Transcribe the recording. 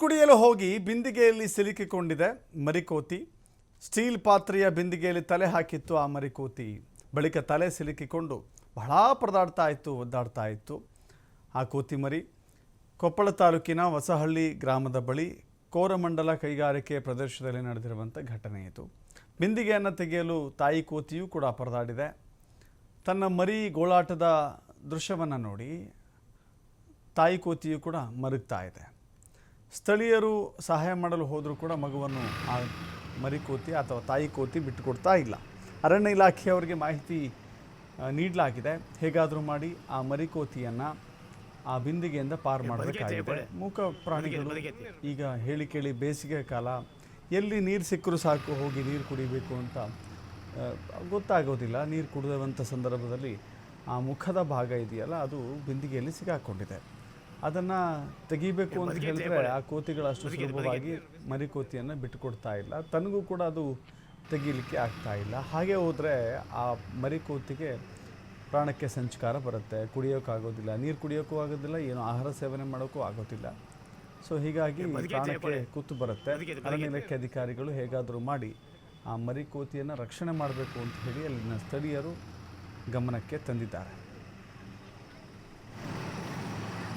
ಕುಡಿಯಲು ಹೋಗಿ ಬಿಂದಿಗೆಯಲ್ಲಿ ಸಿಲುಕಿಕೊಂಡಿದೆ ಮರಿಕೋತಿ. ಸ್ಟೀಲ್ ಪಾತ್ರೆಯ ಬಿಂದಿಗೆಯಲ್ಲಿ ತಲೆ ಹಾಕಿತ್ತು ಆ ಮರಿಕೋತಿ. ಬಳಿಕ ತಲೆ ಸಿಲುಕಿಕೊಂಡು ಬಹಳ ಒದ್ದಾಡ್ತಾ ಇತ್ತು ಆ ಕೋತಿ ಮರಿ. ಕೊಪ್ಪಳ ತಾಲೂಕಿನ ಹೊಸಹಳ್ಳಿ ಗ್ರಾಮದ ಬಳಿ ಕೋರಮಂಡಲ ಕೈಗಾರಿಕೆ ಪ್ರದೇಶದಲ್ಲಿ ನಡೆದಿರುವಂಥ ಘಟನೆ ಇದು. ಬಿಂದಿಗೆಯನ್ನು ತೆಗೆಯಲು ತಾಯಿ ಕೋತಿಯೂ ಕೂಡ ಪರದಾಡಿದೆ. ತನ್ನ ಮರಿ ಗೋಳಾಟದ ದೃಶ್ಯವನ್ನು ನೋಡಿ ತಾಯಿ ಕೋತಿಯೂ ಕೂಡ ಮರುಗ್ತಾ ಇದೆ. ಸ್ಥಳೀಯರು ಸಹಾಯ ಮಾಡಲು ಹೋದರೂ ಕೂಡ ಮಗುವನ್ನು ಆ ಮರಿಕೋತಿ ಅಥವಾ ತಾಯಿ ಕೋತಿ ಬಿಟ್ಟುಕೊಡ್ತಾ ಇಲ್ಲ. ಅರಣ್ಯ ಇಲಾಖೆಯವರಿಗೆ ಮಾಹಿತಿ ನೀಡಲಾಗಿದೆ. ಹೇಗಾದರೂ ಮಾಡಿ ಆ ಮರಿಕೋತಿಯನ್ನು ಆ ಬಿಂದಿಗೆಯಿಂದ ಪಾರು ಮಾಡಬೇಕಾಗಿದೆ. ಮೂಕ ಪ್ರಾಣಿಗಳು ಈಗ ಹೇಳಿ ಕೇಳಿ ಬೇಸಿಗೆ ಕಾಲ, ಎಲ್ಲಿ ನೀರು ಸಿಕ್ಕರೂ ಸಾಕು ಹೋಗಿ ನೀರು ಕುಡಿಬೇಕು ಅಂತ ಗೊತ್ತಾಗೋದಿಲ್ಲ. ನೀರು ಕುಡಿಯುವಂಥ ಸಂದರ್ಭದಲ್ಲಿ ಆ ಮುಖದ ಭಾಗ ಇದೆಯಲ್ಲ, ಅದು ಬಿಂದಿಗೆಯಲ್ಲಿ ಸಿಗಾಕೊಂಡಿದೆ. ಅದನ್ನು ತೆಗಿಬೇಕು ಅಂತ ಹೇಳಿದ್ರೆ ಆ ಕೋತಿಗಳು ಅಷ್ಟು ಸುಲಭವಾಗಿ ಮರಿಕೋತಿಯನ್ನು ಬಿಟ್ಟುಕೊಡ್ತಾ ಇಲ್ಲ. ತನಗೂ ಕೂಡ ಅದು ತೆಗೀಲಿಕ್ಕೆ ಆಗ್ತಾ ಇಲ್ಲ. ಹಾಗೆ ಹೋದರೆ ಆ ಮರಿಕೋತಿಗೆ ಪ್ರಾಣಕ್ಕೆ ಸಂಚಕಾರ ಬರುತ್ತೆ. ಕುಡಿಯೋಕ್ಕಾಗೋದಿಲ್ಲ, ನೀರು ಕುಡಿಯೋಕ್ಕೂ ಆಗೋದಿಲ್ಲ, ಏನು ಆಹಾರ ಸೇವನೆ ಮಾಡೋಕ್ಕೂ ಆಗೋದಿಲ್ಲ. ಸೊ ಹೀಗಾಗಿ ಪ್ರಾಣಕ್ಕೆ ಕೂತು ಬರುತ್ತೆ. ಅರಣ್ಯ ಇಲಾಖೆ ಅಧಿಕಾರಿಗಳು ಹೇಗಾದರೂ ಮಾಡಿ ಆ ಮರಿಕೋತಿಯನ್ನು ರಕ್ಷಣೆ ಮಾಡಬೇಕು ಅಂತ ಹೇಳಿ ಅಲ್ಲಿನ ಸ್ಥಳೀಯರು ಗಮನಕ್ಕೆ ತಂದಿದ್ದಾರೆ.